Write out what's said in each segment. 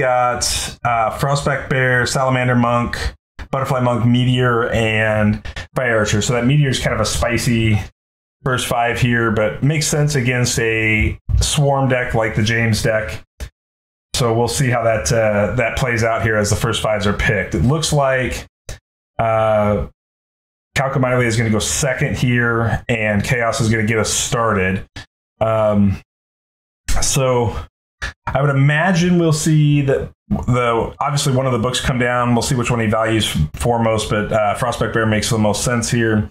got Frostback Bear, Salamander Monk, Butterfly Monk, Meteor, and Fire Archer. So that Meteor is kind of a spicy first 5 here, but makes sense against a Swarm deck like the James deck. So we'll see how that plays out here as the first 5s are picked. It looks like Kaukomieli is going to go second here, and Chaos is going to get us started. So I would imagine we'll see that obviously one of the books come down. We'll see which one he values foremost, but Frostback Bear makes the most sense here.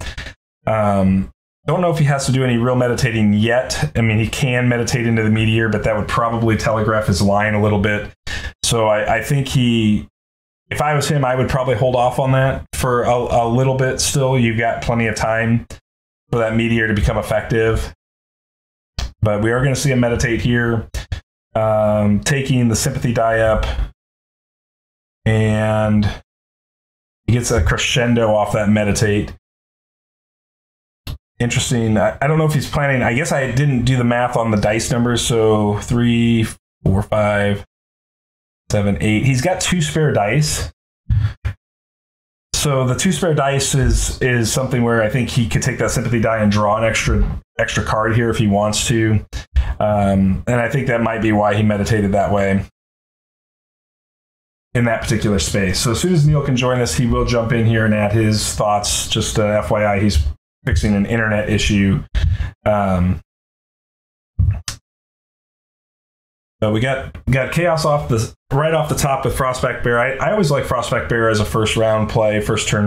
Don't know if he has to do any real meditating yet. I mean, he can meditate into the Meteor, but that would probably telegraph his line a little bit. So I think if I was him, I would probably hold off on that for a little bit still. You've got plenty of time for that Meteor to become effective. But we are going to see him meditate here, taking the Sympathy die up. And he gets a crescendo off that meditate. Interesting. I don't know if he's planning. I guess I didn't do the math on the dice numbers. So 3, 4, 5, 7, 8. He's got 2 spare dice. So the 2 spare dice is something where I think he could take that Sympathy die and draw an extra card here if he wants to. And I think that might be why he meditated that way in that particular space. So as soon as Neil can join us, he will jump in here and add his thoughts. Just FYI, he's fixing an internet issue. But we got Chaos right off the top with Frostback Bear. I always like Frostback Bear as a first turn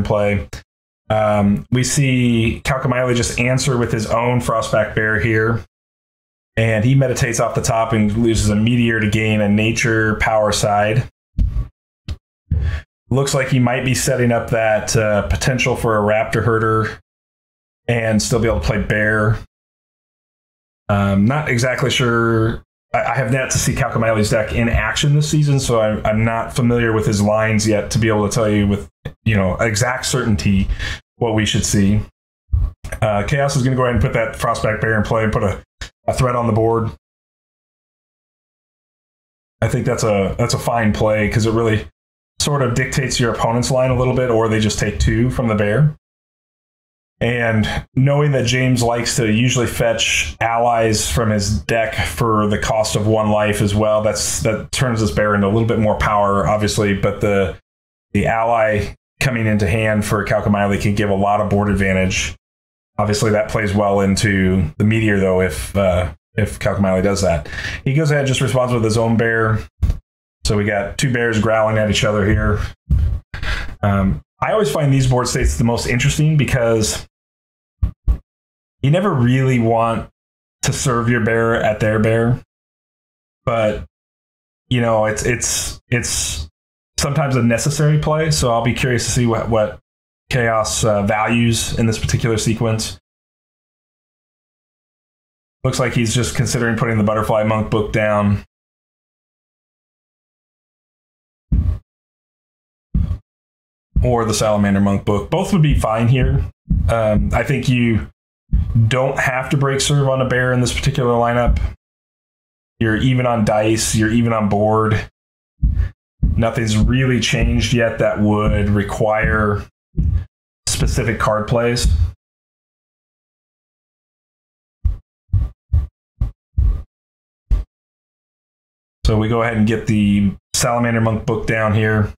play. We see Kaukomieli just answer with his own Frostback Bear here. And he meditates off the top and loses a Meteor to gain a nature power side. Looks like he might be setting up that potential for a Raptor Herder and still be able to play Bear. Not exactly sure. I have yet to see Kaukomieli's deck in action this season, so I'm not familiar with his lines yet to be able to tell you with exact certainty what we should see. Chaos is going to go ahead and put that Frostback Bear in play and put a threat on the board. I think that's a fine play because it really sort of dictates your opponent's line a little bit, or they just take 2 from the bear. And knowing that James likes to usually fetch allies from his deck for the cost of 1 life as well, that turns this bear into a little bit more power, obviously. But the ally coming into hand for Kaukomieli can give a lot of board advantage. Obviously, that plays well into the Meteor, though, if Kaukomieli does that. He goes ahead and just responds with his own bear. So we got 2 bears growling at each other here. I always find these board states the most interesting because you never really want to serve your bear at their bear, but it's sometimes a necessary play. So I'll be curious to see what Chaos values in this particular sequence. Looks like he's just considering putting the Butterfly Monk book down. Or the Salamander Monk book. Both would be fine here. I think you don't have to break serve on a bear in this particular lineup. You're even on dice. You're even on board. Nothing's really changed yet that would require specific card plays. So we go ahead and get the Salamander Monk book down here.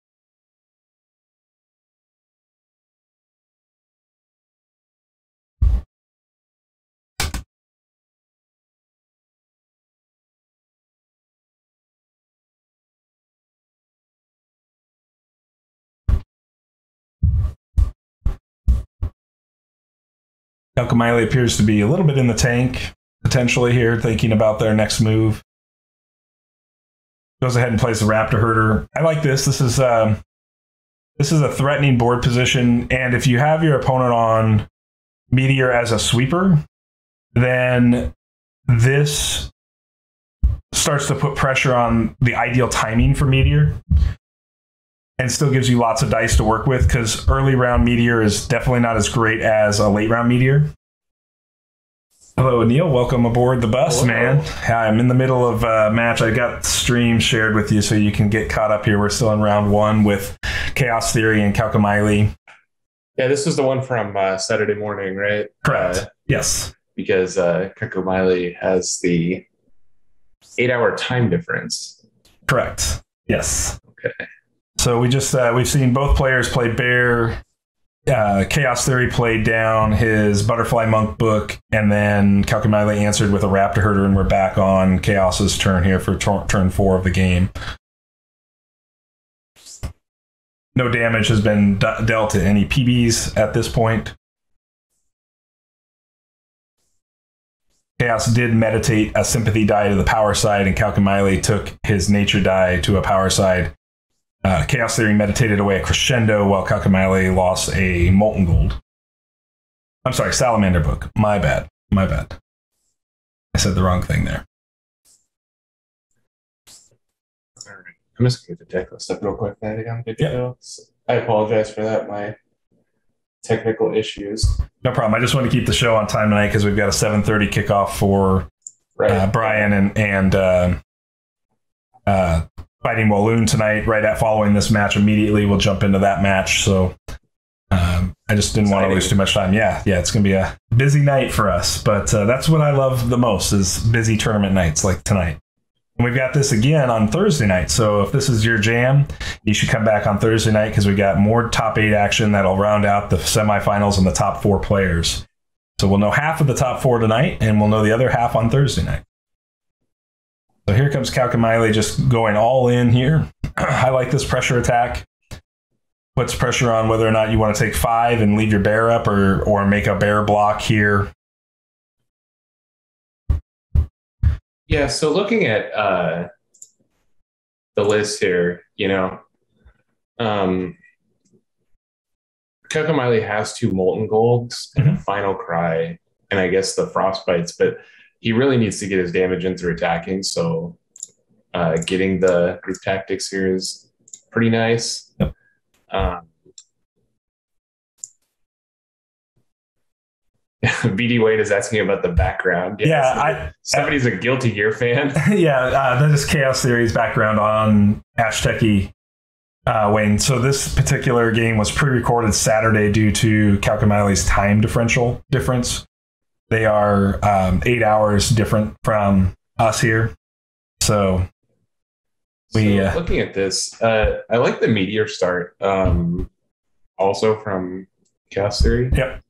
Kaukomieli appears to be a little bit in the tank, potentially here, thinking about their next move. Goes ahead and plays the Raptor Herder. I like this. This is a threatening board position, and if you have your opponent on Meteor as a sweeper, then this starts to put pressure on the ideal timing for Meteor. And still gives you lots of dice to work with, because early round Meteor is definitely not as great as a late round Meteor. Hello, Neil. Welcome aboard the bus, Hello. man. I'm in the middle of a match. I got stream shared with you so you can get caught up here. We're still in round one with ChaosTheory and Kaukomieli. Yeah, this was the one from Saturday morning, right? Correct. Yes. Because Kaukomieli has the 8-hour time difference. Correct. Yes. Okay. So we've seen both players play bear. ChaosTheory played down his Butterfly Monk book, and then Kaukomieli answered with a Raptor Herder, and we're back on Chaos's turn here for turn 4 of the game. No damage has been dealt to any PBs at this point. Chaos did meditate a sympathy die to the power side, and Kaukomieli took his nature die to a power side. ChaosTheory meditated away a crescendo while Kaukomieli lost a molten gold. I'm sorry, salamander book. My bad. I said the wrong thing there. All right. I'm just going to get the deck list up real quick. I apologize for that. My technical issues. No problem. I just want to keep the show on time tonight because we've got a 7:30 kickoff for Brian and Fighting Walloon tonight. Right at following this match, immediately we'll jump into that match. So I just didn't want to lose too much time. Yeah, it's going to be a busy night for us, but that's what I love the most is busy tournament nights like tonight. And we've got this again on Thursday night. So if this is your jam, you should come back on Thursday night because we got more top 8 action that'll round out the semifinals and the top 4 players. So we'll know half of the top 4 tonight, and we'll know the other half on Thursday night. So here comes Kaukomieli just going all in here. I like this pressure attack. Puts pressure on whether or not you want to take 5 and leave your bear up or make a bear block here. Yeah, so looking at the list here, Kaukomieli has 2 molten golds and a final cry, and I guess the frostbites, but he really needs to get his damage in through attacking, so getting the group tactics here is pretty nice. Yep. BD Wade is asking about the background. Somebody's a Guilty Gear fan. That is ChaosTheory's background on Ashteki, Wayne. So this particular game was pre-recorded Saturday due to Kaukomieli's time difference. They are 8 hours different from us here. So looking at this, I like the Meteor start also from ChaosTheory. Yep.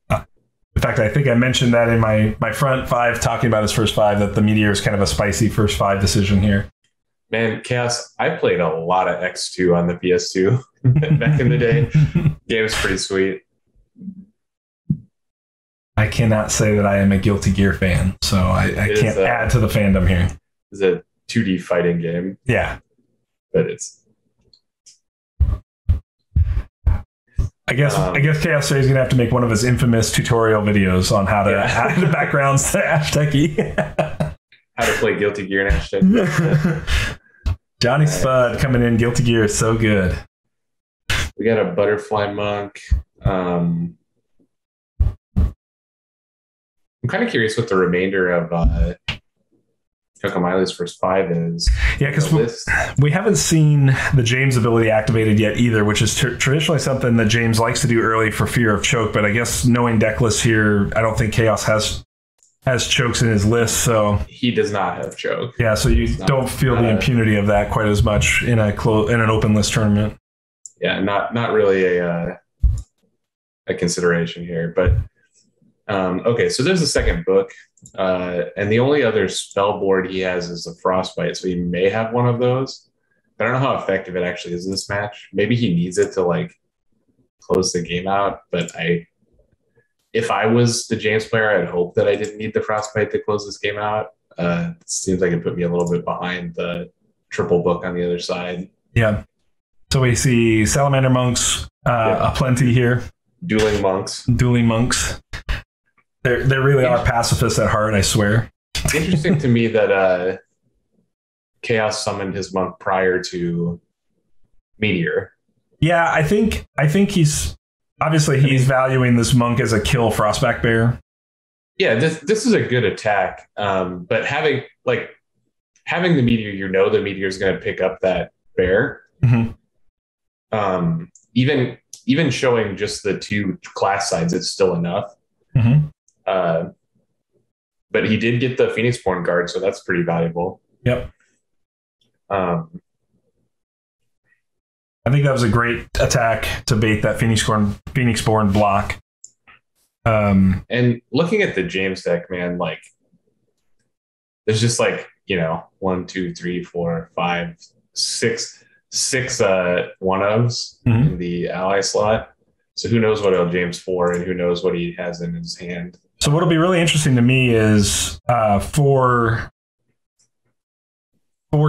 In fact, I think I mentioned that in my front 5, talking about his first 5, that the Meteor is kind of a spicy first 5 decision here. Man, Chaos, I played a lot of X2 on the PS2 back in the day. Game was pretty sweet. I cannot say that I am a Guilty Gear fan, so I can't add to the fandom here. It's a 2D fighting game. Yeah. But it's... I guess ChaosTheory is going to have to make one of his infamous tutorial videos on how to add the backgrounds to Ashteki. How to play Guilty Gear in Ashteki. Johnny Spud coming in. Guilty Gear is so good. We got a Butterfly Monk. I'm kind of curious what the remainder of Kaukomieli's first 5 is. Yeah, because we haven't seen the James ability activated yet either, which is traditionally something that James likes to do early for fear of choke. But I guess knowing deck lists here, I don't think Chaos has chokes in his list. So he does not have choke. Yeah, so you don't feel the impunity of that quite as much in an open list tournament. Yeah, not really a consideration here, but. Okay, so there's a second book, and the only other spell board he has is a Frostbite, so he may have one of those. But I don't know how effective it actually is in this match. Maybe he needs it to close the game out. But if I was the James player, I'd hope that I didn't need the Frostbite to close this game out. It seems like it put me a little bit behind the triple book on the other side. Yeah. So we see Salamander Monks aplenty here. Dueling Monks. They really are pacifists at heart, I swear. It's interesting to me that Chaos summoned his monk prior to Meteor. Yeah, I think he's valuing this monk as a kill Frostback Bear. Yeah, this is a good attack. But having the meteor, the meteor is going to pick up that bear. Mm-hmm. Even showing just the two class sides, it's still enough. Mm-hmm. But he did get the Phoenixborn guard, so that's pretty valuable. Yep. Um, I think that was a great attack to bait that Phoenixborn block. And looking at the James deck, man, like there's just like, 1, 2, 3, 4, 5, 6 one-ofs in the ally slot. So who knows what James for, and who knows what he has in his hand. So what'll be really interesting to me is for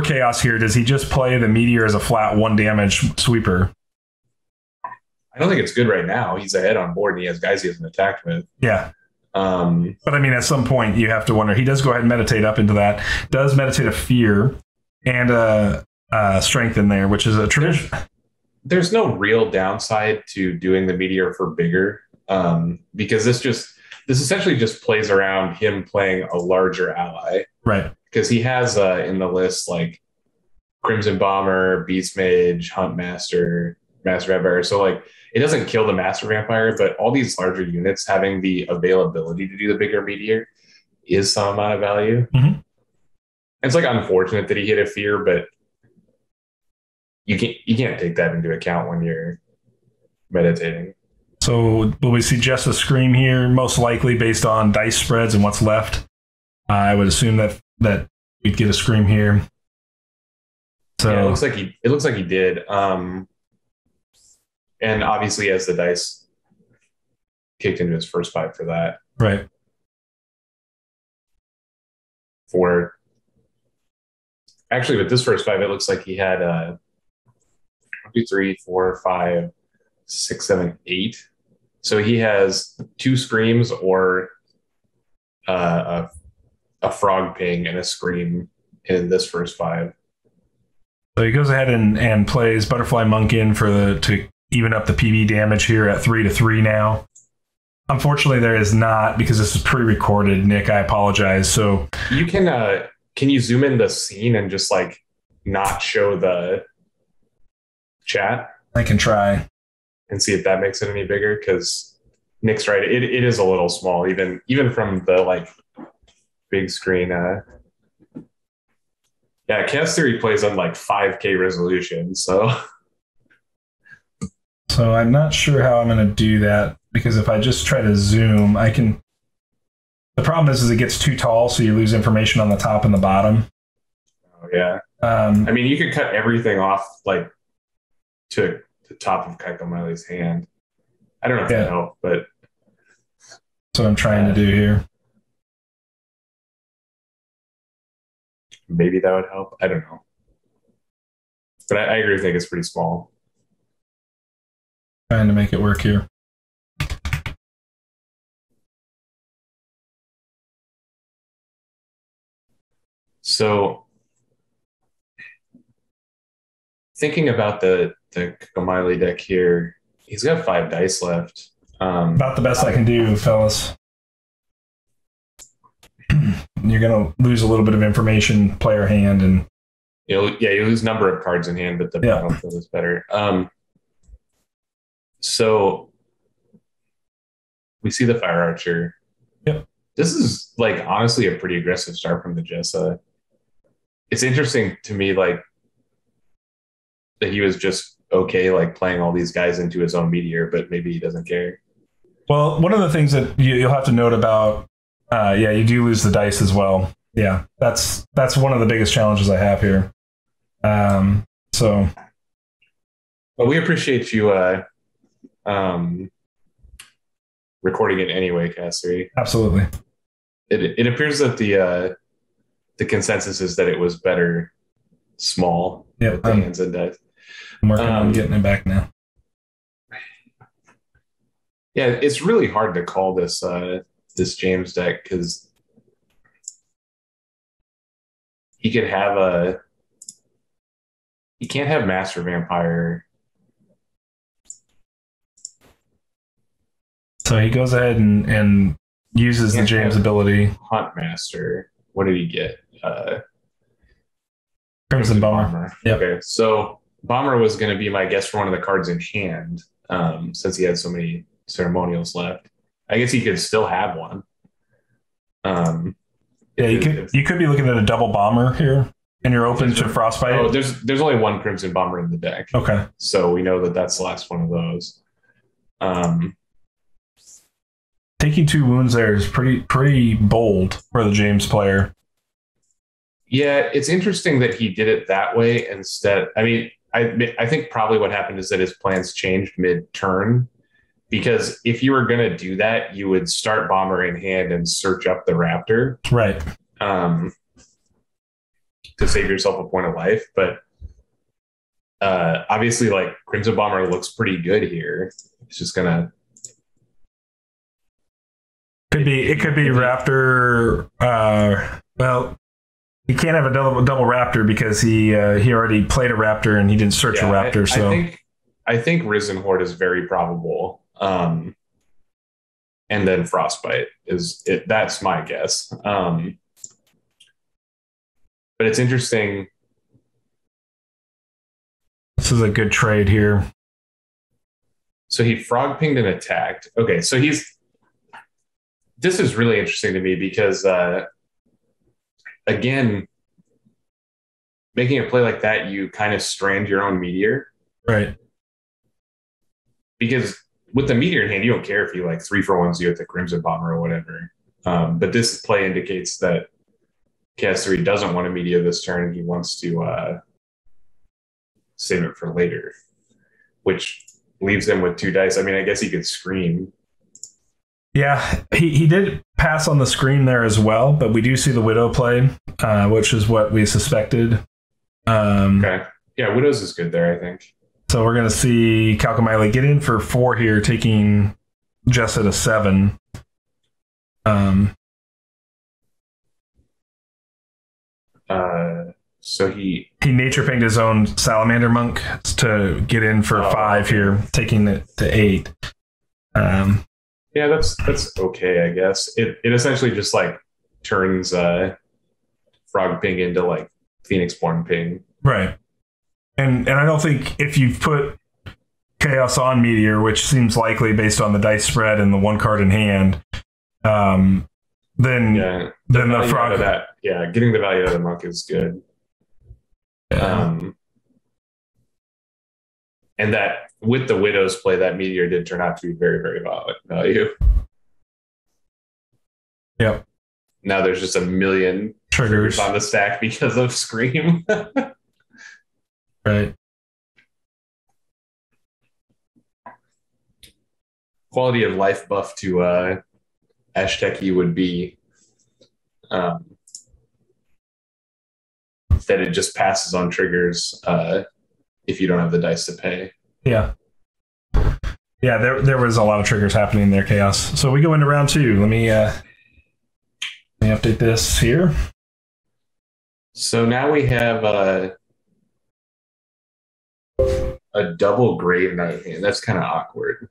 Chaos here, does he just play the meteor as a flat 1 damage sweeper? I don't think it's good right now. He's ahead on board and he has guys he hasn't attacked with. Yeah. But I mean, at some point you have to wonder. He does go ahead and meditate up into that. Does meditate a fear and a strength in there, which is a tradition. There's no real downside to doing the meteor for bigger, because this essentially just plays around him playing a larger ally, right? Because he has in the list like Crimson Bomber, Beast Mage, Hunt Master, Master Vampire. So like it doesn't kill the Master Vampire, but all these larger units having the availability to do the bigger meteor is some amount of value. Mm-hmm. It's like unfortunate that he hit a fear, but you can't take that into account when you're meditating. So will we see Jessa Scream here? Most likely based on dice spreads and what's left. I would assume that we'd get a Scream here. So yeah, it looks like he did. And obviously has the dice kicked into his first 5 for that. Right. Actually, with this first 5, it looks like he had 1, 2, 3, 4, 5, 6, 7, 8. So he has 2 screams or a frog ping and a scream in this first 5. So he goes ahead and plays Butterfly Monk in to even up the PV damage here at 3-3 now. Unfortunately, there is not, because this is pre-recorded. Nick, I apologize. So you can you zoom in the scene and just like not show the chat? I can try and see if that makes it any bigger, because Nick's right. It is a little small, even from the like big screen. Yeah, ChaosTheory plays on like 5K resolution, so I'm not sure how I'm going to do that, because if I just try to zoom, I can. The problem is it gets too tall, so you lose information on the top and the bottom. Oh yeah. I mean, you could cut everything off like to the top of Kaukomieli's hand. I don't know if that helped, but that's what I'm trying to do here. Maybe that would help. I don't know. But I agree with Nick, it's pretty small. Trying to make it work here. So thinking about the Kaukomieli deck here, he's got 5 dice left. About the best I can do, fellas. You're going to lose a little bit of information, player hand, and you lose number of cards in hand, but the battlefield is better. So we see the Fire Archer. Yep. This is like honestly a pretty aggressive start from the Jessa. It's interesting to me like that he was just okay like playing all these guys into his own meteor, but maybe he doesn't care. Well, one of the things that you'll have to note about you do lose the dice as well. Yeah, that's one of the biggest challenges I have here. Well, we appreciate you recording it anyway, ChaosTheory. Absolutely. It appears that the consensus is that it was better small. Yeah, with the hands and dice. I'm working on getting it back now. Yeah, it's really hard to call this this James deck, because he can't have Master Vampire. So he goes ahead and uses the James ability. Huntmaster. What did he get? Crimson Bomber. Yep. Okay, so Bomber was going to be my guess for one of the cards in hand, since he had so many ceremonials left. I guess he could still have one. Yeah, you could be looking at a double Bomber here, and you're open to Frostbite. Oh, there's only one Crimson Bomber in the deck. Okay, so we know that that's the last one of those. Taking 2 wounds there is pretty bold for the James player. Yeah, it's interesting that he did it that way instead. I mean, I think probably what happened is that his plans changed mid-turn, because if you were going to do that, you would start Bomber in hand and search up the Raptor. Right. To save yourself a point of life. But obviously, like, Crimson Bomber looks pretty good here. It's just going to... It could be Raptor. Well, he can't have a double Raptor because he already played a Raptor and he didn't search a Raptor. I think Risen Horde is very probable. And then Frostbite is it. That's my guess. But it's interesting. This is a good trade here. So he frog pinged and attacked. Okay, so this is really interesting to me because, again, making a play like that, you kind of strand your own Meteor. Right. Because with the Meteor in hand, you don't care if you like 3-for-1s you with the Crimson Bomber or whatever. But this play indicates that ChaosTheory doesn't want a Meteor this turn. He wants to save it for later, which leaves him with 2 dice. I mean, I guess he could Scream. Yeah, he did pass on the screen there as well, but we do see the Widow play, which is what we suspected. Okay. Yeah, Widows is good there, I think. So we're going to see Kaukomieli get in for 4 here, taking Jessa to 7. So he nature pinged his own Salamander Monk to get in for 5 here, taking it to 8. Yeah, that's okay, I guess. It essentially just like turns Frog Ping into like Phoenix Born Ping. Right. And I don't think if you've put Chaos on Meteor, which seems likely based on the dice spread and the 1 card in hand, then the Frog... getting the value out of the Monk is good. Yeah. And that with the Widow's play, that Meteor did turn out to be very, very value. Yep. Now there's just a million triggers on the stack because of Scream. Right. Quality of life buff to Ashteki would be that it just passes on triggers if you don't have the dice to pay. Yeah. Yeah, there was a lot of triggers happening there, Chaos. So we go into round 2. Let me update this here. So now we have a double Grave Knight hand. That's kind of awkward.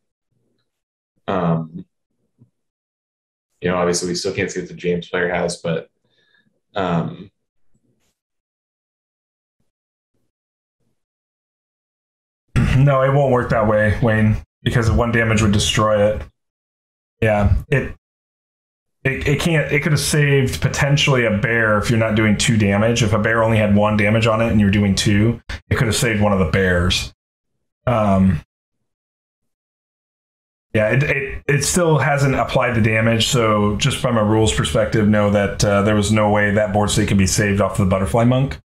Obviously we still can't see what the James player has, but no, it won't work that way, Wayne, because 1 damage would destroy it. Yeah, it could have saved potentially a bear if you're not doing 2 damage. If a bear only had 1 damage on it and you're doing 2, it could have saved one of the bears. Yeah, it still hasn't applied the damage, so just from a rules perspective, know that there was no way that board state could be saved off the Butterfly Monk.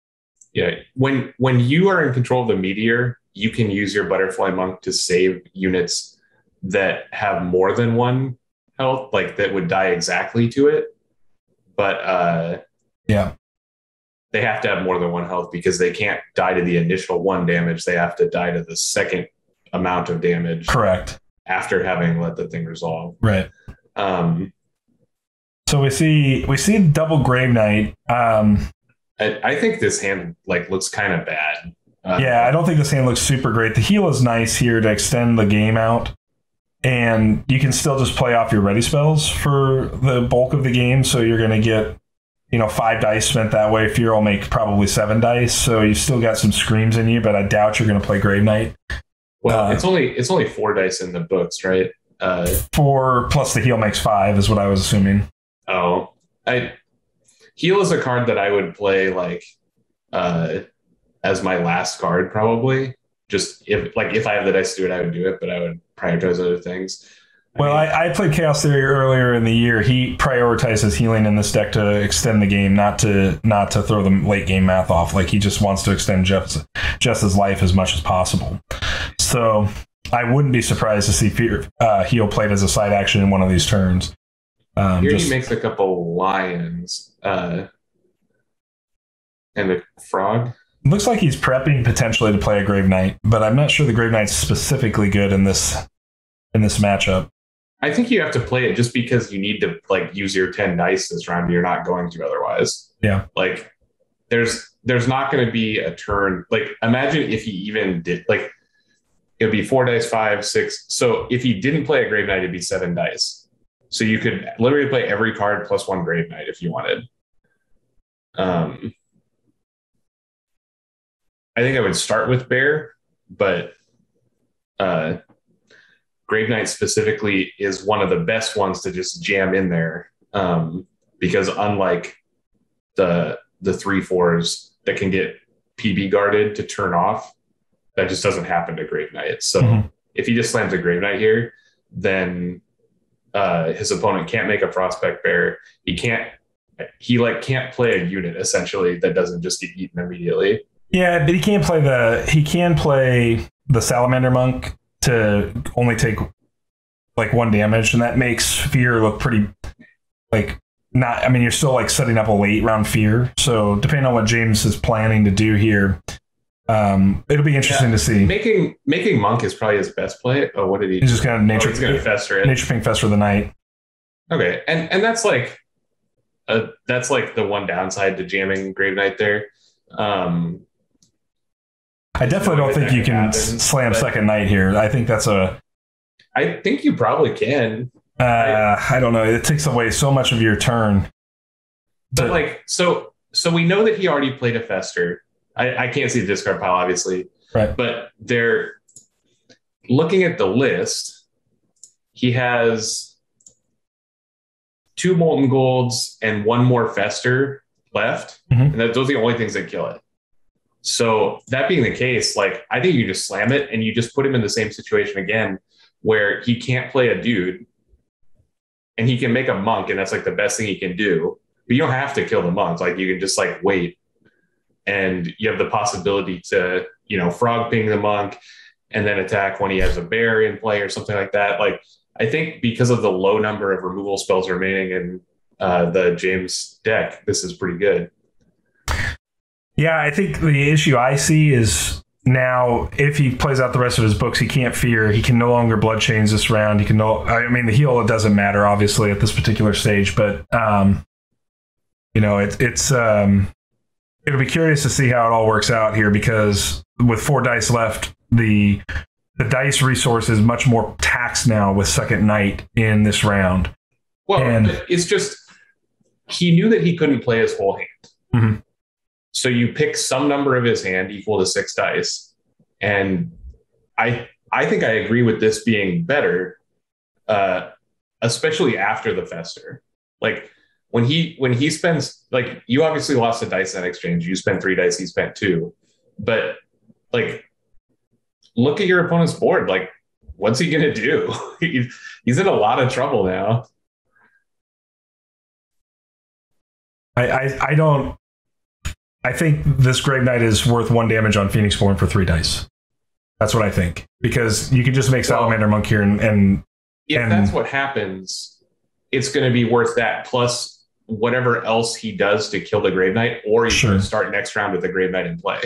Yeah, when you are in control of the Meteor, you can use your Butterfly Monk to save units that have more than 1 health, like that would die exactly to it. But yeah, they have to have more than 1 health because they can't die to the initial 1 damage. They have to die to the second amount of damage. Correct. After having let the thing resolve. Right. So we see double Grave Knight. I think this hand looks kind of bad. Yeah, I don't think this hand looks super great. The heal is nice here to extend the game out. and you can still just play off your ready spells for the bulk of the game. So you're going to get, 5 dice spent that way. Fear will make probably 7 dice. So you've still got some screams in you, but I doubt you're going to play Grave Knight. Well, it's only 4 dice in the books, right? 4 plus the heal makes 5 is what I was assuming. Oh, heal is a card that I would play like as my last card, probably. Just if I have the dice to do it, I would do it, but I would prioritize other things. I played Chaos Theory earlier in the year. He prioritizes healing in this deck to extend the game, not to throw the late game math off. Like, he just wants to extend Jess's life as much as possible. So I wouldn't be surprised to see heal played as a side action in one of these turns. Here he makes a couple lions and a frog. Looks like he's prepping potentially to play a Grave Knight, but I'm not sure the Grave Knight's specifically good in this matchup. I think you have to play it just because you need to use your 10 dice this round. You're not going to otherwise. Yeah. There's not going to be a turn. Imagine if he even did, it would be 4 dice, 5, 6. So if he didn't play a Grave Knight, it'd be 7 dice. So you could literally play every card plus 1 Grave Knight if you wanted. I think I would start with Bear, but Grave Knight specifically is one of the best ones to just jam in there, because unlike the 3/4s that can get PB guarded to turn off, that just doesn't happen to Grave Knight. So if he just slams a Grave Knight here, then his opponent can't make a Prospect Bear. He can't play a unit essentially that doesn't just get eaten immediately. Yeah, but he can play the Salamander Monk to only take 1 damage, and that makes Fear look pretty you're still setting up a late round Fear. So depending on what James is planning to do here, it'll be interesting to see. Making Monk is probably his best play. Oh, what did he? He's just going to nature. He's going to fester it. Nature Pink Fester the Night. Okay, and that's the one downside to jamming Grave Knight there. I definitely don't think you can slam Second Night here. I think I think you probably can. I don't know. It takes away so much of your turn. But so we know that he already played a Fester. I can't see the discard pile, obviously. Right. But they're looking at the list. He has 2 Molten Golds and 1 more Fester left. And those are the only things that kill it. So that being the case, I think you just slam it and you just put him in the same situation again where he can't play a dude and he can make a monk, and that's the best thing he can do. But you don't have to kill the monk. You can just wait, and you have the possibility to, frog ping the monk and then attack when he has a bear in play or something like that. I think because of the low number of removal spells remaining in the James deck, this is pretty good. Yeah, I think the issue I see is now if he plays out the rest of his books, he can't Fear. He can no longer blood chains this round. He can the heal, it doesn't matter obviously at this particular stage, but it'll be curious to see how it all works out here, because with 4 dice left, the dice resource is much more taxed now with Second Night in this round. Well, it's just he knew that he couldn't play his whole hand. So you pick some number of his hand equal to 6 dice. And I think I agree with this being better, especially after the Fester. When he spends, you obviously lost a dice in that exchange. You spent 3 dice, he spent 2. But look at your opponent's board. What's he going to do? He's in a lot of trouble now. I think this Grave Knight is worth 1 damage on Phoenix Born for 3 dice. That's what I think, because you can just make Salamander Monk here and that's what happens, it's going to be worth that plus whatever else he does to kill the Grave Knight, or you can start next round with the Grave Knight in play.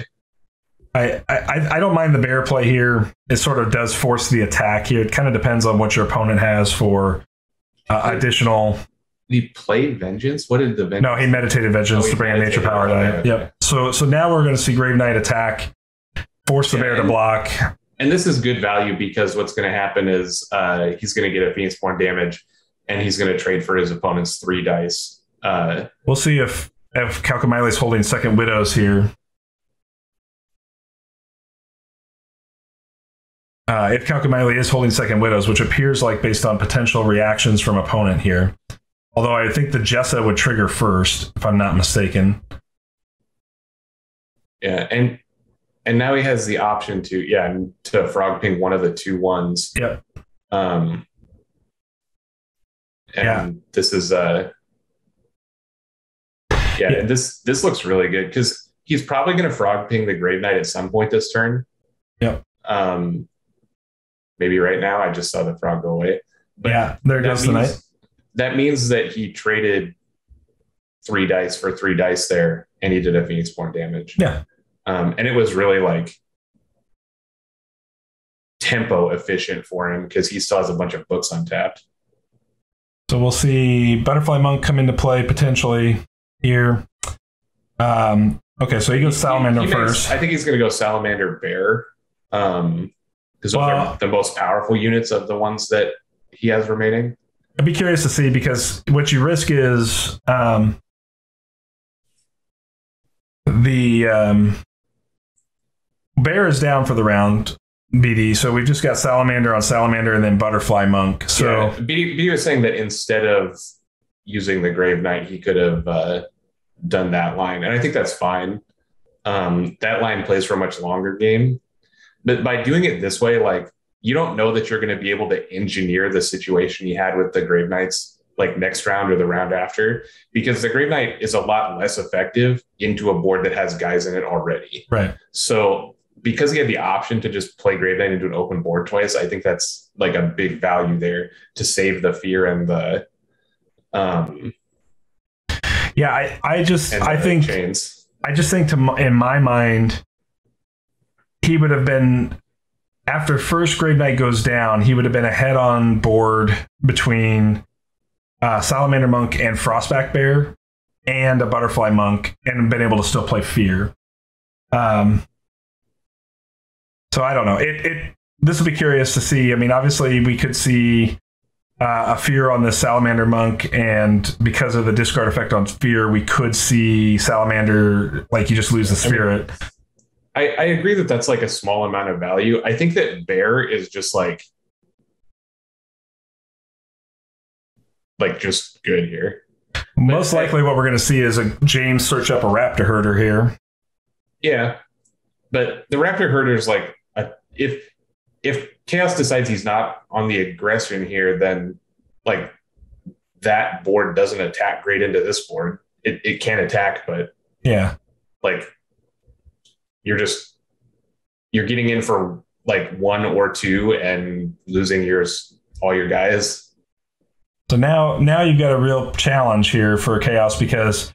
I don't mind the bear play here. It sort of does force the attack here. It kind of depends on what your opponent has for additional. He played Vengeance? What did the Vengeance? No, he meditated Vengeance to bring a nature power die. Yep. So now we're going to see Grave Knight attack, force the bear to block, And this is good value because what's going to happen is he's going to get a Phoenixborn damage, and he's going to trade for his opponent's 3 dice. We'll see if Kaukomieli is holding second Widows here. If Kaukomieli is holding second Widows, which appears like based on potential reactions from opponent here. Although I think the Jessa would trigger first, if I'm not mistaken. Yeah, and now he has the option to frog ping one of the 2 ones. Yep. This is this looks really good because he's probably going to frog ping the Grave Knight at some point this turn. Yep. Maybe right now. I just saw the frog go away. But there goes the knight. That means that he traded 3 dice for 3 dice there, and he did a Phoenixborn damage. Yeah. And it was really like tempo efficient for him because he still has a bunch of books untapped. So we'll see Butterfly Monk come into play potentially here. Okay, so he goes Salamander first. I think he's going to go Salamander Bear because those are the most powerful units of the ones that he has remaining. I'd be curious to see because what you risk is the Bear is down for the round, BD. So we've just got Salamander on Salamander and then Butterfly Monk. So yeah, BD was saying that instead of using the Grave Knight, he could have done that line. And I think that's fine. That line plays for a much longer game. But by doing it this way, like, you don't know that you're going to be able to engineer the situation you had with the Grave Knights like next round or the round after, because the Grave Knight is a lot less effective into a board that has guys in it already. Right. So because he had the option to just play Grave Knight into an open board twice, I think that's like a big value there to save the fear and the I just think in my mind, he would have been, after first Grave Knight goes down, he would have been ahead on board between Salamander Monk and Frostback Bear and a Butterfly Monk and been able to still play Fear. So I don't know. This will be curious to see. I mean, obviously we could see a Fear on the Salamander Monk, and because of the discard effect on Fear, we could see Salamander, like, you just lose the Spirit. I agree that that's like a small amount of value. I think that Bear is just like just good here. Most likely what we're going to see is a James search up a Raptor Herder here. Yeah. But the Raptor Herder is like, if Chaos decides he's not on the aggression here, then like that board doesn't attack great into this board. It can attack, but yeah, like you're getting in for like 1 or 2 and losing all your guys. So now you've got a real challenge here for Chaos, because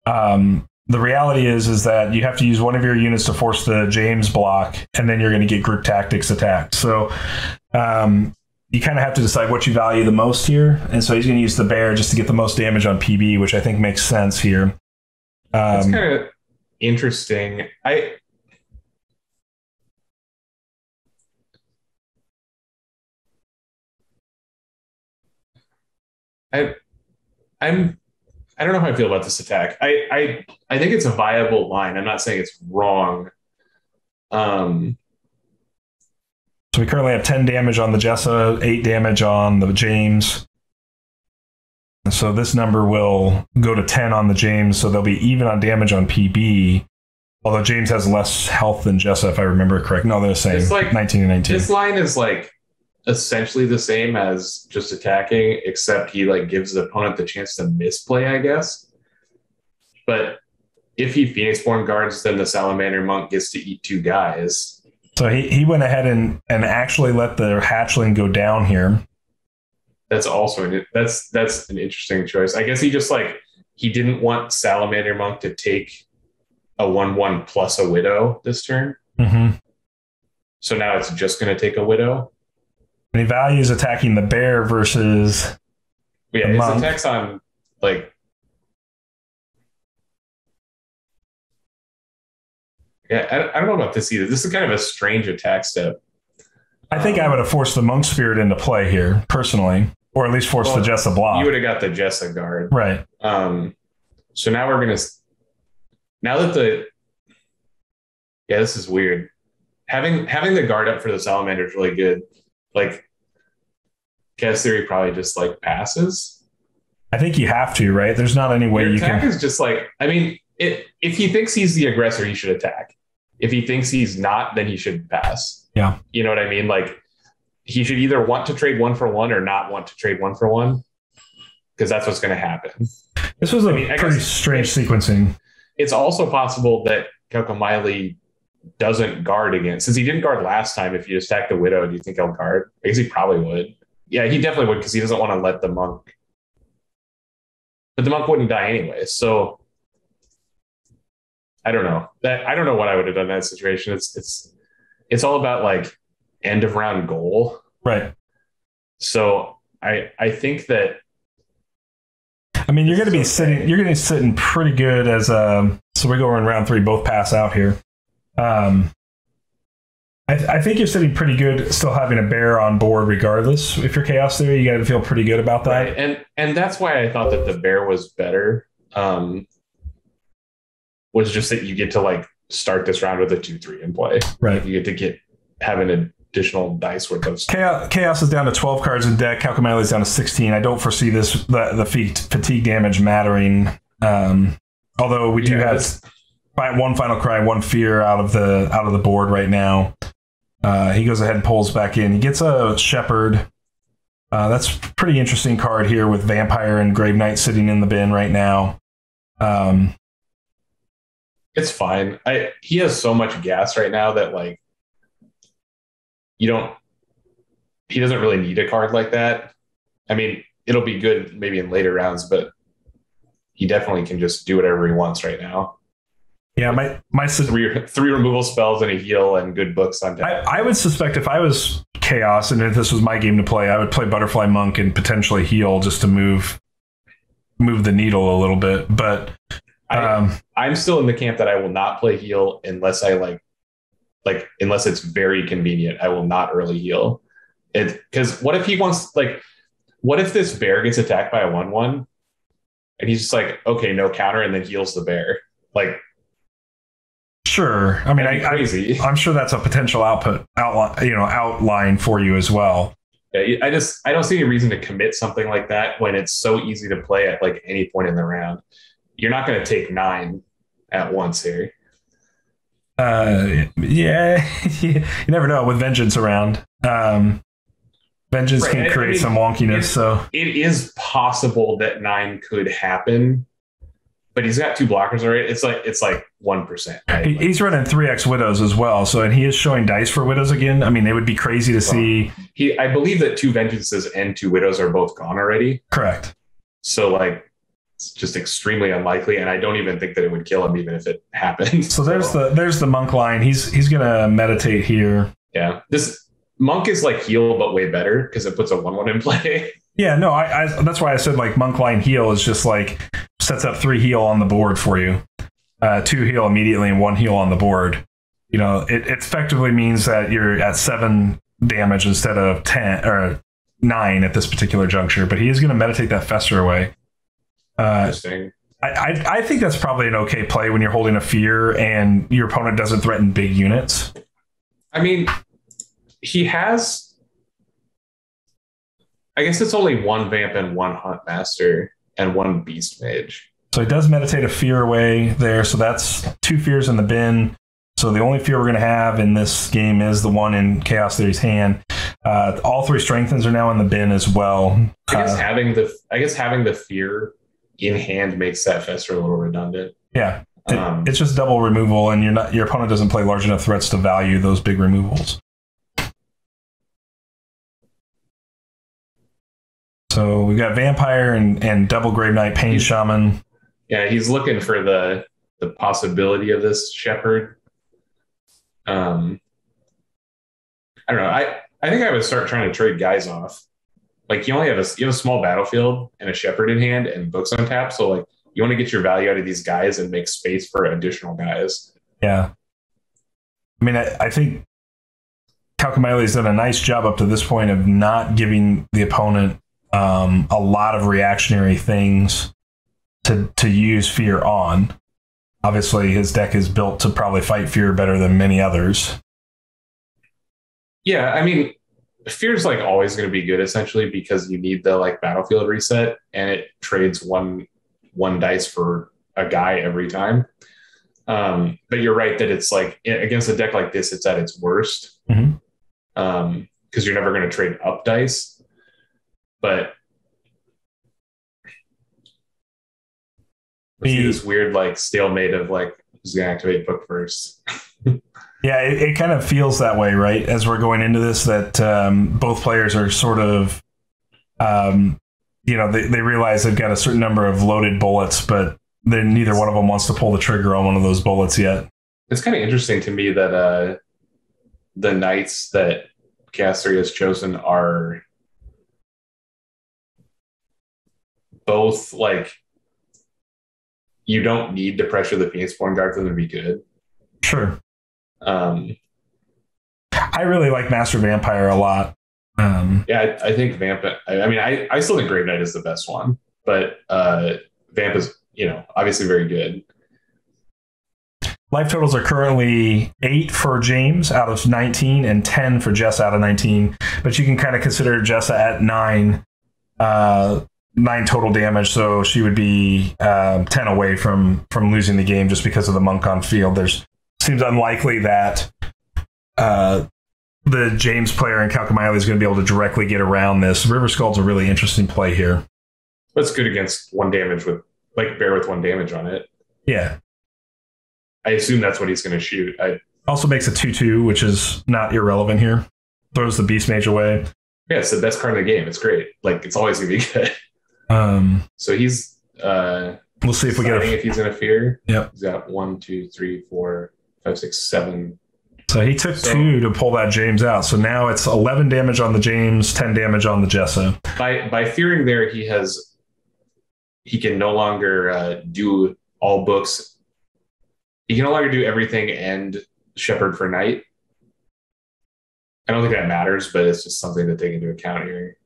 the reality is that you have to use one of your units to force the James block, and then you're going to get group tactics attacked. So you kind of have to decide what you value the most here. And so he's going to use the Bear just to get the most damage on PB, which I think makes sense here. That's kind of interesting. I don't know how I feel about this attack. I think it's a viable line. I'm not saying it's wrong. So we currently have 10 damage on the Jessa, 8 damage on the James. So this number will go to 10 on the James, so they'll be even on damage on PB. Although James has less health than Jessa, if I remember correct. No, they're the same. It's like 19 and 19. This line is like essentially the same as just attacking, except he like gives the opponent the chance to misplay, I guess. But if he Phoenixborn guards, then the Salamander Monk gets to eat 2 guys. So he went ahead and actually let the hatchling go down here. That's also that's an interesting choice. I guess he didn't want Salamander Monk to take a 1/1 plus a Widow this turn. Mm-hmm. So now it's just going to take a Widow. And he values attacking the Bear versus his attacks on like. Yeah, I don't know about this either. This is kind of a strange attack step. I think I would have forced the Monk Spirit into play here, personally, or at least forced the Jessa block. You would have got the Jessa guard. Right. So now we're going to... Now that the... Yeah, this is weird. Having the guard up for the Salamander is really good. Like, Chaos Theory probably just, like, passes. I think you have to, right? There's not any way you can... Attack is just like... I mean, if he thinks he's the aggressor, he should attack. If he thinks he's not, then he should pass. Yeah. You know what I mean? Like, he should either want to trade 1-for-1 or not want to trade 1-for-1, because that's what's going to happen. This was pretty strange sequencing. It's also possible that Kaukomieli doesn't guard again. Since he didn't guard last time, if you attack the Widow, do you think he'll guard? I guess he probably would. Yeah, he definitely would, because he doesn't want to let the Monk. But the Monk wouldn't die anyway, so I don't know. I don't know what I would have done in that situation. It's all about, like, end of round goal. Right. So I think that, I mean, you're going to be sitting pretty good as so we go in round 3, both pass out here. I think you're sitting pretty good still having a bear on board regardless. If you're Chaos Theory, you got to feel pretty good about that. Right. And that's why I thought that the bear was better. Was just that you get to, like, start this round with a 2-3 in play. Right. Like, you get to have an additional dice worth of stuff. Chaos is down to 12 cards in deck. Kaukomieli is down to 16. I don't foresee the fatigue damage mattering. Although we do have one Final Cry, one Fear out of the board right now. He goes ahead and pulls back in. He gets a Shepherd. That's a pretty interesting card here with Vampire and Grave Knight sitting in the bin right now. It's fine. He has so much gas right now that, like, he doesn't really need a card like that. I mean, it'll be good maybe in later rounds, but he definitely can just do whatever he wants right now. Yeah, my three removal spells and a heal and good books on deck. I would suspect if I was Chaos and if this was my game to play, I would play Butterfly Monk and potentially heal just to move the needle a little bit. But I'm still in the camp that I will not play heal unless I unless it's very convenient. I will not early heal it, because what if he wants, like, what if this bear gets attacked by a 1/1 and he's just like, okay, no counter, and then heals the bear? Like, sure. I mean, I'm sure that's a potential outline for you as well. Yeah, I don't see any reason to commit something like that when it's so easy to play at, like, any point in the round. You're not going to take 9 at once here. Yeah, you never know with Vengeance around. Vengeance can create some wonkiness. So it is possible that 9 could happen, but he's got 2 blockers already. It's like 1%. Right? He's running 3x Widows as well, so and he is showing dice for Widows again. I mean, it would be crazy to see. I believe that 2 Vengeances and 2 Widows are both gone already. Correct. So, like, it's just extremely unlikely, and I don't even think that it would kill him even if it happened. So there's the Monk line. He's gonna meditate here. Yeah, this Monk is like heal but way better because it puts a 1/1 in play. Yeah, no, I that's why I said, like, Monk line heal is just like sets up 3 heal on the board for you, 2 heal immediately and 1 heal on the board. You know, it effectively means that you're at 7 damage instead of 10 or 9 at this particular juncture. But he is going to meditate that Fester away. Interesting. I think that's probably an okay play when you're holding a Fear and your opponent doesn't threaten big units. I mean, he has, I guess it's only 1 Vamp and 1 Hunt Master and 1 Beast Mage. So he does meditate a Fear away there. So that's 2 Fears in the bin. So the only Fear we're going to have in this game is the one in Chaos Theory's hand. All 3 Strengthens are now in the bin as well. I guess having the Fear in hand makes that Fester a little redundant. Yeah, it's just double removal, and your opponent doesn't play large enough threats to value those big removals. So we've got Vampire and double Grave Knight, Pain Shaman. Yeah, he's looking for the possibility of this Shepherd. I don't know. I think I would start trying to trade guys off. Like, you have a small battlefield and a Shepherd in hand and books on tap. So, like, you want to get your value out of these guys and make space for additional guys. Yeah. I mean, I think Kaukomieli's done a nice job up to this point of not giving the opponent a lot of reactionary things to use fear on. Obviously, his deck is built to probably fight fear better than many others. Yeah, I mean, fear's like always going to be good essentially because you need the like battlefield reset, and it trades one dice for a guy every time. But you're right that it's like against a deck like this, it's at its worst because you're never going to trade up dice. But let's see this weird like stalemate of like who's going to activate book first. Yeah, it kind of feels that way, right? As we're going into this, that both players are sort of, they realize they've got a certain number of loaded bullets, but then neither one of them wants to pull the trigger on one of those bullets yet. It's kind of interesting to me that the knights that ChaosTheory has chosen are both like, you don't need to pressure the Phoenixborn Guard for them to be good. Sure. I really like Master Vampire a lot. Yeah, I think Vamp. I still think Grave Knight is the best one, but Vamp is, obviously very good. Life totals are currently 8 for James out of 19 and 10 for Jessa out of 19. But you can kind of consider Jessa at 9 total damage, so she would be 10 away from losing the game just because of the monk on field. Seems unlikely that the James player in Kaukomieli is going to be able to directly get around this. River Skull's a really interesting play here. That's good against 1 damage with bear with 1 damage on it. Yeah. I assume that's what he's going to shoot. Also makes a 2/2, which is not irrelevant here. Throws the Beast Mage away. Yeah, it's the best card in the game. It's great. Like, it's always going to be good. So he's we'll see if we get if he's going to fear. Yep. He's got 1, 2, 3, 4, 5, 6, 7. So he took 2 to pull that James out. So now it's 11 damage on the James, 10 damage on the Jessa. By fearing there, he can no longer do all books. He can no longer do everything and Shepherd for Knight. I don't think that matters, but it's just something to take into account here.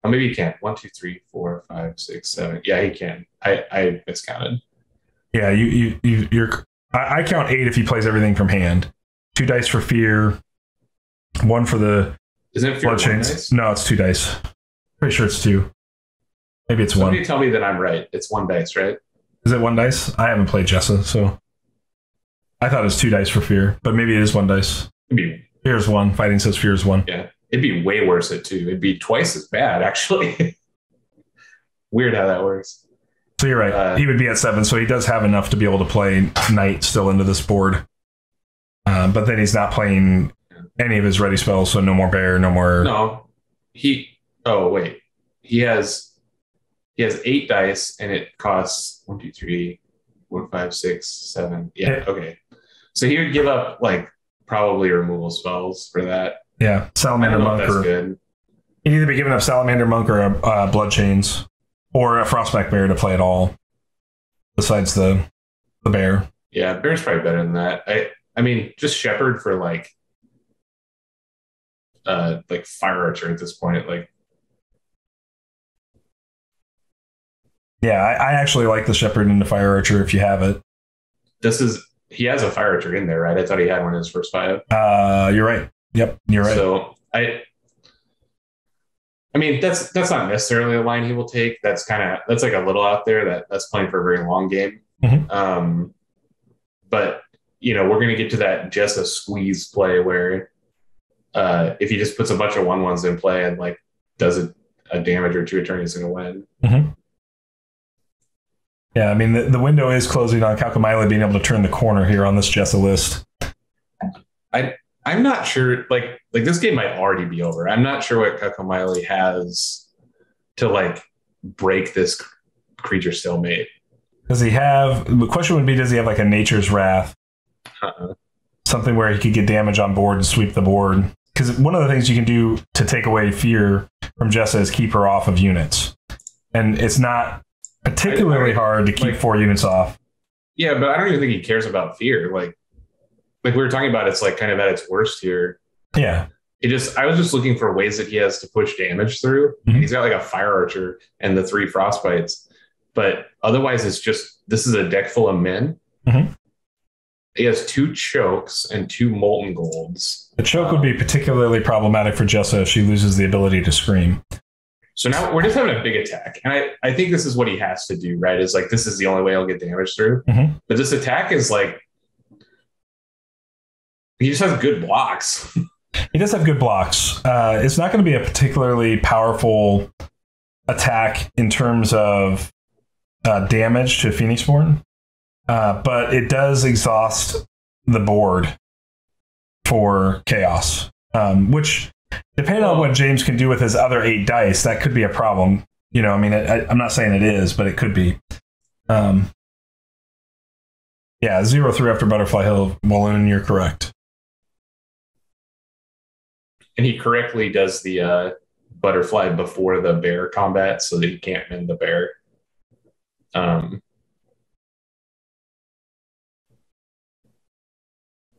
Oh, maybe he can. 1, 2, 3, 4, 5, 6, 7. Yeah, he can. I miscounted. Yeah, I count 8 if he plays everything from hand. 2 dice for fear, 1 for the Isn't it fear blood chains. Dice? No, it's 2 dice. Pretty sure it's 2. Maybe it's 1. Somebody tell me that I'm right. It's 1 dice, right? Is it 1 dice? I haven't played Jessa, so I thought it was 2 dice for fear, but maybe it is 1 dice. Fear is 1. Fighting says fear is 1. Yeah, it'd be way worse at 2. It'd be twice as bad, actually. Weird how that works. So you're right. He would be at 7, so he does have enough to be able to play Knight still into this board. But then he's not playing any of his ready spells, so no more bear, no more. No, oh wait, he has 8 dice, and it costs 1, 2, 3, 4, 5, 6, 7. Yeah, okay. So he would give up probably removal spells for that. Yeah, Salamander Monk. That's good. He'd either be giving up Salamander Monk or Blood Chains, or a Frostback Bear to play it all. Besides the bear. Yeah, bear's probably better than that. I mean, just Shepherd for Fire Archer at this point. Yeah, I actually like the Shepherd into Fire Archer if you have it. He has a Fire Archer in there, right? I thought he had one in his first 5. You're right. Yep, you're right. So I mean, that's not necessarily a line he will take. That's like a little out there that's playing for a very long game. Mm-hmm. But we're going to get to that Jessa squeeze play where if he just puts a bunch of 1/1s in play and does a damage or 2 a turn, he's going to win. Mm-hmm. Yeah, I mean, the window is closing on Kaukomieli being able to turn the corner here on this Jessa list. I'm not sure, this game might already be over. I'm not sure what Kaukomieli has to break this creature stalemate. The question would be, does he have a Nature's Wrath? Something where he could get damage on board and sweep the board. Because one of the things you can do to take away fear from Jessa is keep her off of units. And it's not particularly hard to keep 4 units off. Yeah, but I don't even think he cares about fear. like we were talking about, it's like kind of at its worst here. Yeah. I was just looking for ways that he has to push damage through. Mhm. He's got like a fire archer and the 3 frostbites, but otherwise this is a deck full of men. Mhm. He has 2 chokes and 2 molten golds. The choke would be particularly problematic for Jessa if she loses the ability to scream. So now we're just having a big attack. And I think this is what he has to do, right? Is like, this is the only way he'll get damage through. Mm-hmm. But this attack is like, he just has good blocks. He does have good blocks. It's not going to be a particularly powerful attack in terms of damage to Phoenixborn, but it does exhaust the board for chaos, which, depending on what James can do with his other 8 dice, that could be a problem. You know, I mean, I'm not saying it is, but it could be. Yeah, 0-3 after Butterfly Hill. Well, you're correct. And he correctly does the butterfly before the bear combat so that he can't mend the bear. So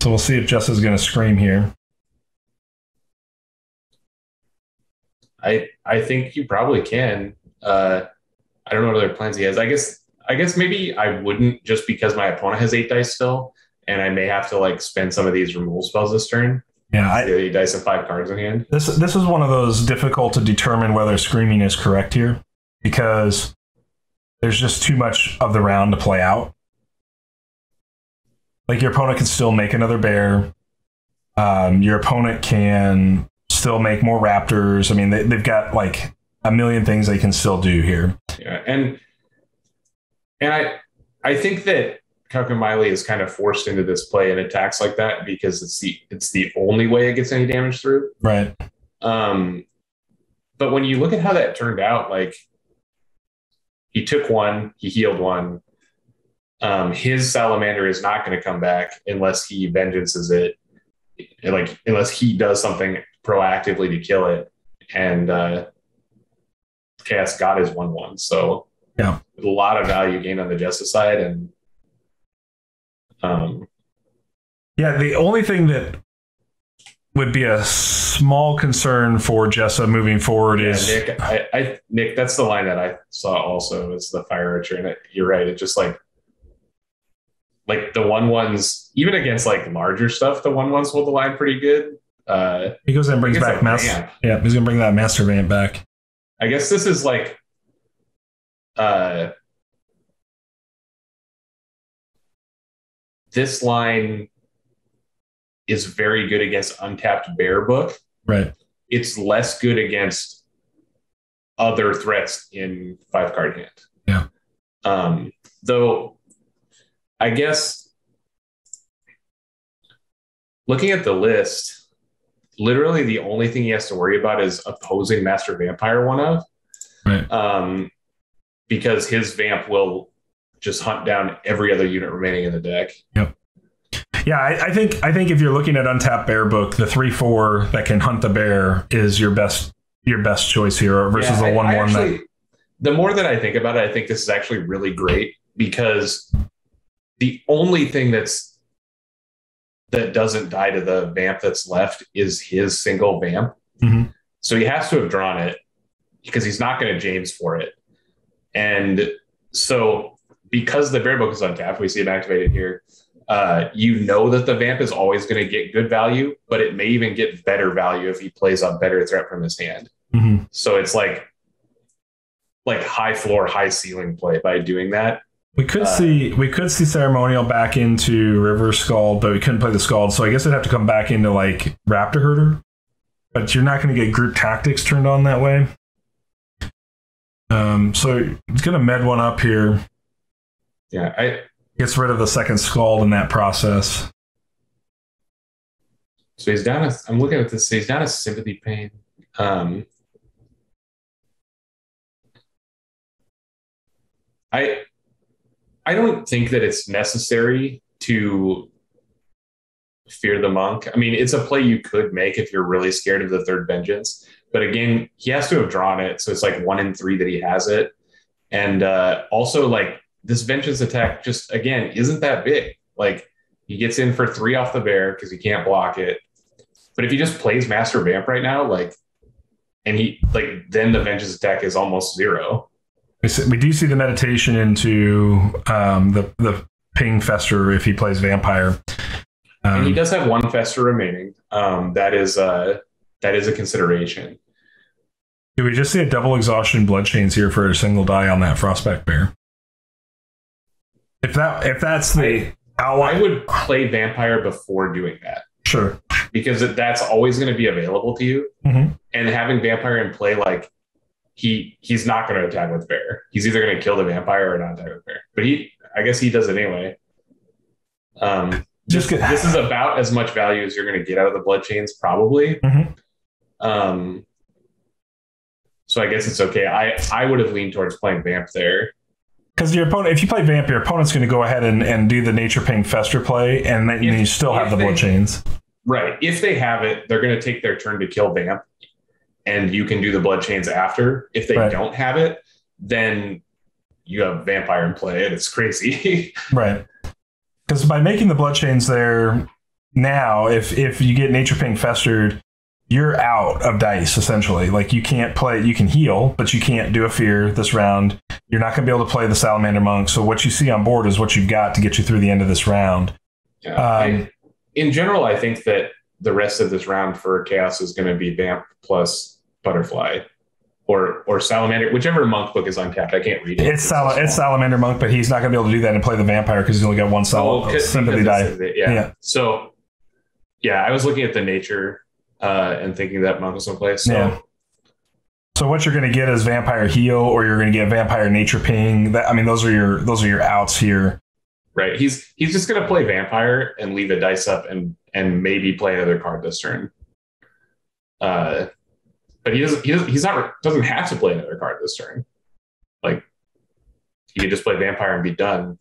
we'll see if Jessa's going to scream here. I think you probably can. I don't know what other plans he has. I guess maybe I wouldn't, just because my opponent has 8 dice still, and I may have to like spend some of these removal spells this turn. Yeah, 8 dice and 5 cards in hand. This is one of those difficult to determine whether screaming is correct here, because there's just too much of the round to play out. Like, your opponent can still make another bear. Your opponent can still make more raptors. I mean, they've got like a million things they can still do here. Yeah, and I think that Kaukomieli is kind of forced into this play and attacks like that because it's the only way it gets any damage through. Right. But when you look at how that turned out, like, he took 1, he healed 1. His salamander is not going to come back unless he vengeances it, like unless he does something proactively to kill it. And Chaos God is 1/1, so yeah, a lot of value gained on the Jessa side. And yeah, the only thing that would be a small concern for Jessa moving forward is Nick. That's the line that I saw also, is the fire archer, and you're right. It just like the 1/1s, even against like larger stuff, the 1/1s hold the line pretty good. He goes and brings back Master. Yeah, he's gonna bring that Master Vamp back. I guess this is like this line is very good against untapped bear book. Right. It's less good against other threats in 5-card hand. Yeah. Though I guess looking at the list, literally the only thing he has to worry about is opposing Master Vampire 1/of. Right. Because his Vamp will just hunt down every other unit remaining in the deck. Yep. Yeah, I think if you're looking at untapped bear book, the 3/4 that can hunt the bear is your best choice here versus the 1/1 that. The more that I think about it, I think this is actually really great, because the only thing that doesn't die to the Vamp that's left is his single Vamp. Mm-hmm. So he has to have drawn it, because he's not going to James for it. And so because the bear book is untapped, we see it activated here. You know that the Vamp is always going to get good value, but it may even get better value if he plays a better threat from his hand. Mm-hmm. So it's like high floor, high ceiling play by doing that. We could see Ceremonial back into River Scald, but we couldn't play the Scald, so I guess it'd have to come back into like Raptor Herder. But you're not going to get group tactics turned on that way. So it's going to med 1 up here. Yeah, gets rid of the second Scald in that process. So he's down. I'm looking at this. He's down a Sympathy Pain. I don't think that it's necessary to fear the monk. I mean, it's a play you could make if you're really scared of the 3rd vengeance. But again, he has to have drawn it, so it's like 1 in 3 that he has it. And also, like, this vengeance attack just, again, isn't that big. Like, He gets in for 3 off the bear because he can't block it. But if he just plays Master Vamp right now, like, and he like, then the Vengeance attack is almost 0. We do see the meditation into the ping fester if he plays vampire. And he does have 1 fester remaining. That is a consideration. Do we just see a double exhaustion bloodchains here for a single die on that Frostback bear? If that's the I would play vampire before doing that. Sure. Because that's always going to be available to you. Mm-hmm. And having vampire in play, like, he's not going to attack with bear. He's either going to kill the vampire or not attack with bear. But I guess he does it anyway. This is about as much value as you're going to get out of the bloodchains, probably. Mm-hmm. So I guess it's okay. I would have leaned towards playing vamp there. Because your opponent, if you play vamp, your opponent's going to go ahead and do the nature ping fester play, and then you still have the bloodchains. Right. If they have it, they're going to take their turn to kill vamp, and you can do the bloodchains after. If they don't have it, then you have vampire in play, and it's crazy. Right. Because by making the bloodchains there now, if you get nature ping festered, you're out of dice, essentially. Like, you can't play, you can heal, but you can't do a fear this round. You're not going to be able to play the Salamander Monk. So what you see on board is what you've got to get you through the end of this round. Yeah. In general, I think that the rest of this round for Chaos is going to be Vamp plus Butterfly or Salamander, whichever Monk book is untapped. I can't read it. It's Salamander Monk, but he's not going to be able to do that and play the Vampire because he's only got 1 sympathy die. Yeah. So, yeah, I was looking at the nature and thinking that Monk was in place. So what you're going to get is Vampire Heal, or you're going to get Vampire Nature Ping. Those are your outs here. Right. He's just going to play Vampire and leave a dice up and maybe play another card this turn. But he doesn't have to play another card this turn. Like, he can just play Vampire and be done.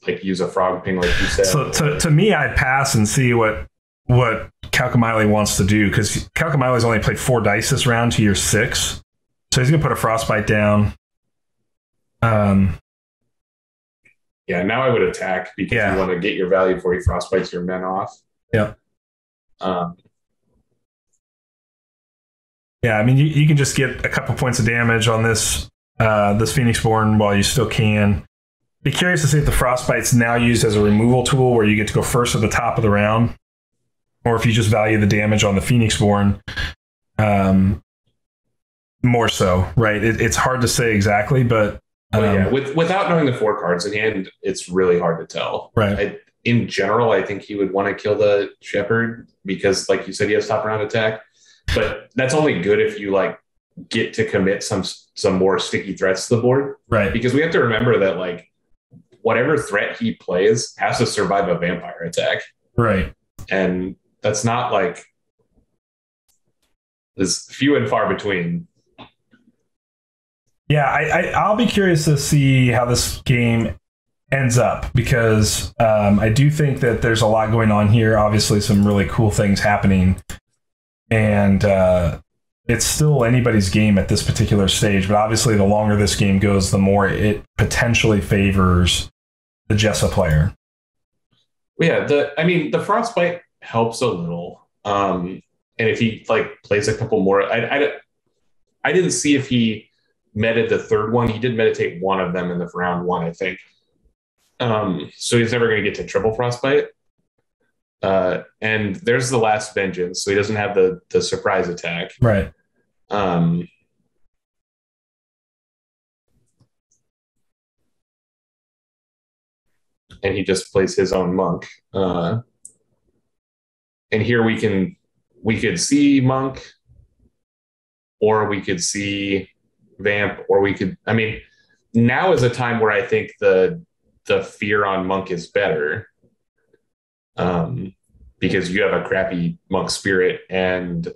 Like, use a Frog Ping, like you said. So to me, I'd pass and see what Kaukomieli wants to do, because Kaukomieli's only played 4 dice this round to your 6. So he's going to put a Frostbite down. Yeah, now I would attack because you want to get your value before he Frostbites your men off. Yeah. You can just get a couple points of damage on this Phoenixborn while you still can. Be curious to see if the Frostbite's now used as a removal tool where you get to go first at the top of the round, or if you just value the damage on the Phoenixborn more so, right? It's hard to say exactly, but without knowing the 4 cards in hand, it's really hard to tell. Right. In general, I think he would want to kill the Shepherd because, like you said, he has top round attack. But that's only good if you like get to commit some more sticky threats to the board, right? Because we have to remember that like whatever threat he plays has to survive a vampire attack, right? And that's not like there's few and far between. Yeah, I'll be curious to see how this game ends up, because I do think that there's a lot going on here. Obviously, some really cool things happening. And it's still anybody's game at this particular stage. But obviously, the longer this game goes, the more it potentially favors the Jessa player. Yeah, the Frostbite helps a little. And if he like plays a couple more, I didn't see if he meted the 3rd one. He did meditate 1 of them in the round 1, I think. So he's never going to get to triple Frostbite. And there's the last Vengeance, so he doesn't have the surprise attack. Right. And he just plays his own Monk. And here we could see Monk, or we could see Vamp, or now is a time where I think the fear on Monk is better. Because you have a crappy Monk Spirit and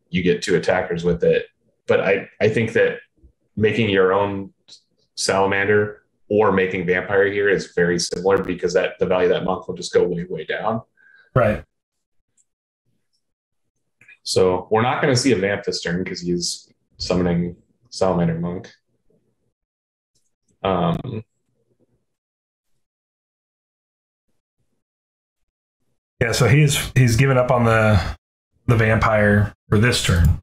you get 2 attackers with it. But I think that making your own Salamander or making Vampire here is very similar, because the value of that Monk will just go way, way down. Right. So we're not going to see a Vamp this turn because he's summoning Salamander Monk. Yeah, so he's given up on the vampire for this turn.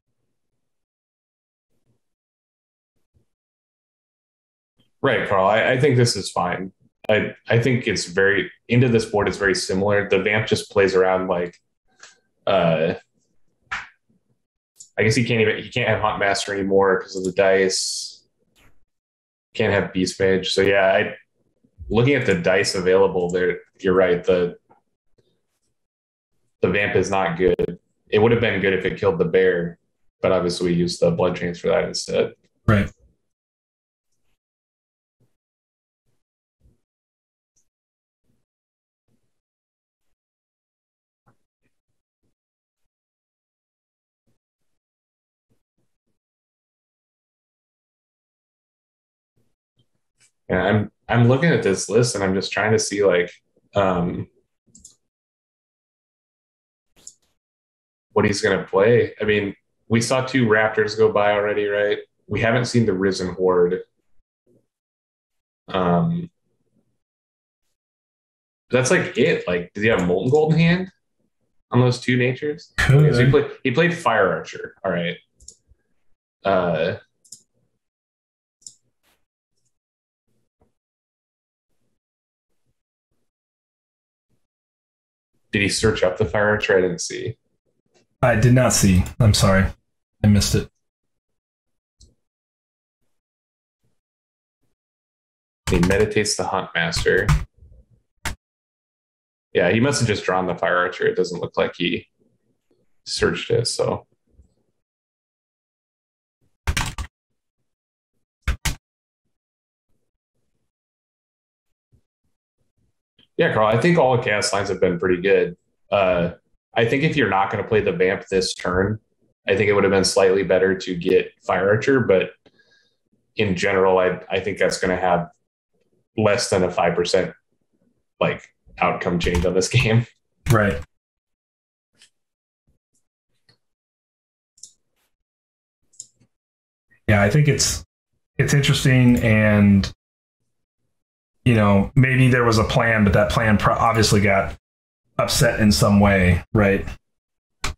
Right, Carl. I think this is fine. I think it's very into this board is very similar. The vamp just plays around like I guess he can't have Hunt Master anymore because of the dice. Can't have Beast Mage. So yeah, looking at the dice available there, you're right. The vamp is not good. It would have been good if it killed the bear, but obviously we used the blood chains for that instead. Right. And I'm looking at this list and I'm just trying to see like what he's going to play. I mean, we saw 2 Raptors go by already, right? We haven't seen the Risen Horde. That's like it. Like, did he have Molten Gold in hand on those 2 natures? Okay, so he played Fire Archer. All right. Did he search up the Fire Archer? I didn't see. I did not see. I'm sorry. I missed it. He meditates the Hunt Master. Yeah, he must have just drawn the Fire Archer. It doesn't look like he searched it, so. Yeah, Carl, I think all the cast lines have been pretty good. I think if you're not going to play the vamp this turn, I think it would have been slightly better to get Fire Archer, but in general, I think that's going to have less than a 5% like outcome change on this game. Right. Yeah, I think it's interesting, and you know, maybe there was a plan, but that plan obviously got upset in some way, right?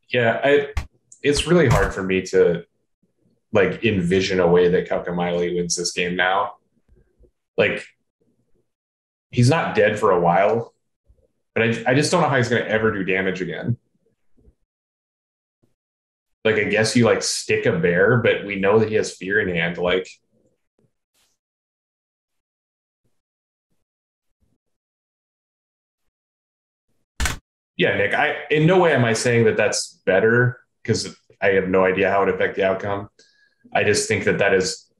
Yeah, it's really hard for me to like envision a way that Kaukomieli wins this game now. Like, he's not dead for a while, but I just don't know how he's going to ever do damage again. Like, I guess you like stick a bear, but we know that he has fear in hand. Like, yeah, Nick, in no way am I saying that that's better because I have no idea how it would affect the outcome. I just think that that is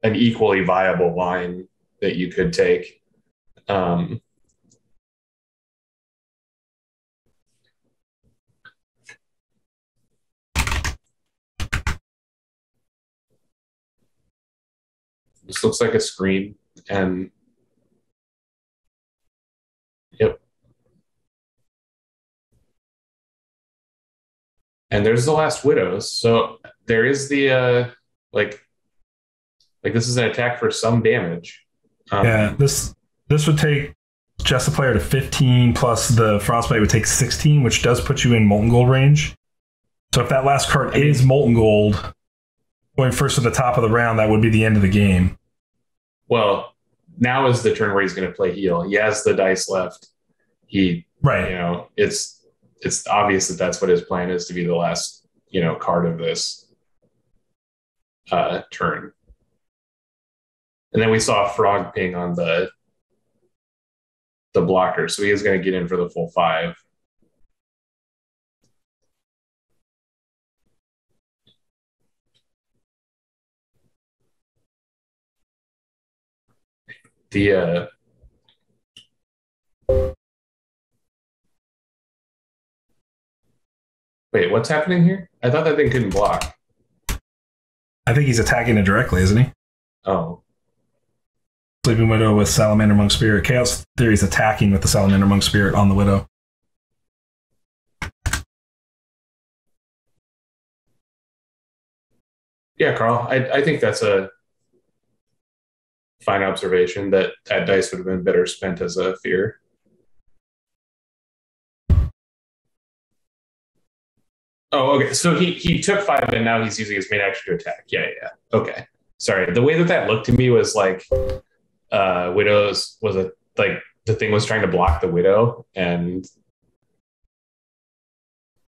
an equally viable line that you could take. This looks like a screen, and yep. And there's the last widows. So there is the like this is an attack for some damage. Yeah, this would take just the player to 15 plus the frostbite would take 16, which does put you in Molten Gold range. So if that last card is Molten Gold, going first to the top of the round, that would be the end of the game. Well, now is the turn where he's going to play heal. He has the dice left. Right. You know, it's obvious that that's what his plan is, to be the last, you know, card of this turn. And then we saw a frog ping on the blocker, so he is going to get in for the full 5. The wait, what's happening here? I thought that thing couldn't block. I think he's attacking it directly, isn't he? Oh. Sleeping Widow with Salamander Monk Spirit. Chaos Theory is attacking with the Salamander Monk Spirit on the Widow. Yeah, Carl, I think that's a fine observation, that dice would have been better spent as a fear. Oh, okay. So he took 5 and now he's using his main action to attack. Yeah, yeah. Okay. Sorry. The way that looked to me was like Widow's was a like the thing was trying to block the Widow, and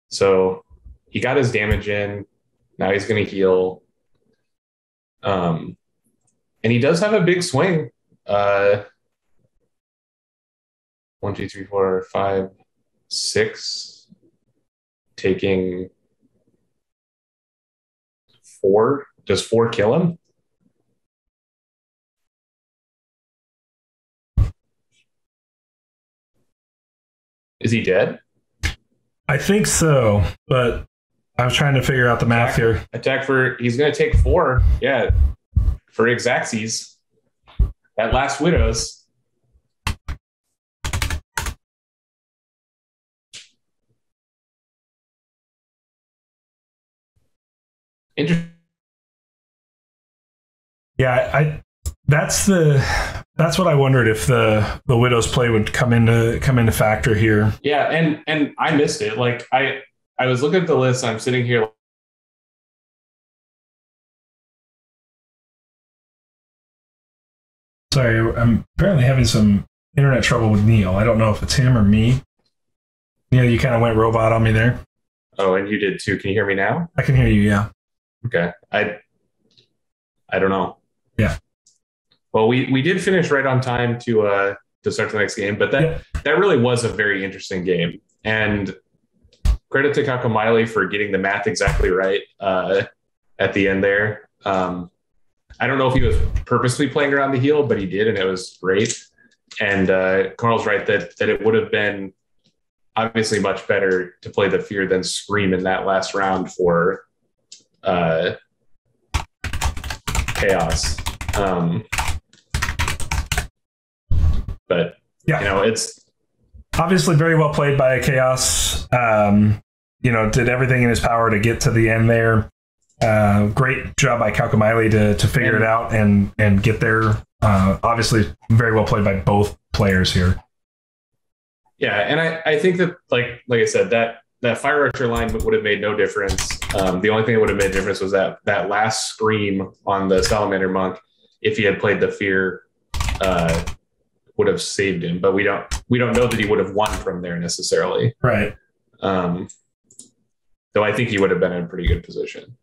so he got his damage in. Now he's going to heal. And he does have a big swing. 1, 2, 3, 4, 5, 6, taking 4. Does 4 kill him? Is he dead? I think so, but I was trying to figure out the math here. Attack for, he's going to take 4. Yeah. For Xaxes. That last Widow's. Interesting. Yeah, that's what I wondered if the Widow's play would come into factor here. Yeah, and I missed it. Like I was looking at the list. I'm sitting here. Sorry, I'm apparently having some internet trouble with Neil. I don't know if it's him or me. Neil, you kind of went robot on me there. Oh, and you did too. Can you hear me now? I can hear you. Yeah. Okay. I don't know. Yeah. Well, we did finish right on time to start the next game, but that really was a very interesting game. And credit to Kaukomieli for getting the math exactly right at the end there. I don't know if he was purposely playing around the heel, but he did, and it was great. And Carl's right that it would have been obviously much better to play the fear than scream in that last round for chaos. But yeah, it's obviously very well played by Chaos. Did everything in his power to get to the end there. Great job by Kaukomieli to figure it out and get there. Obviously very well played by both players here. Yeah, and I think that like I said, that Fire Archer line would have made no difference. The only thing that would have made a difference was that last scream on the Salamander Monk. If he had played the fear, would have saved him. But we don't know that he would have won from there necessarily. Right. Though I think he would have been in a pretty good position.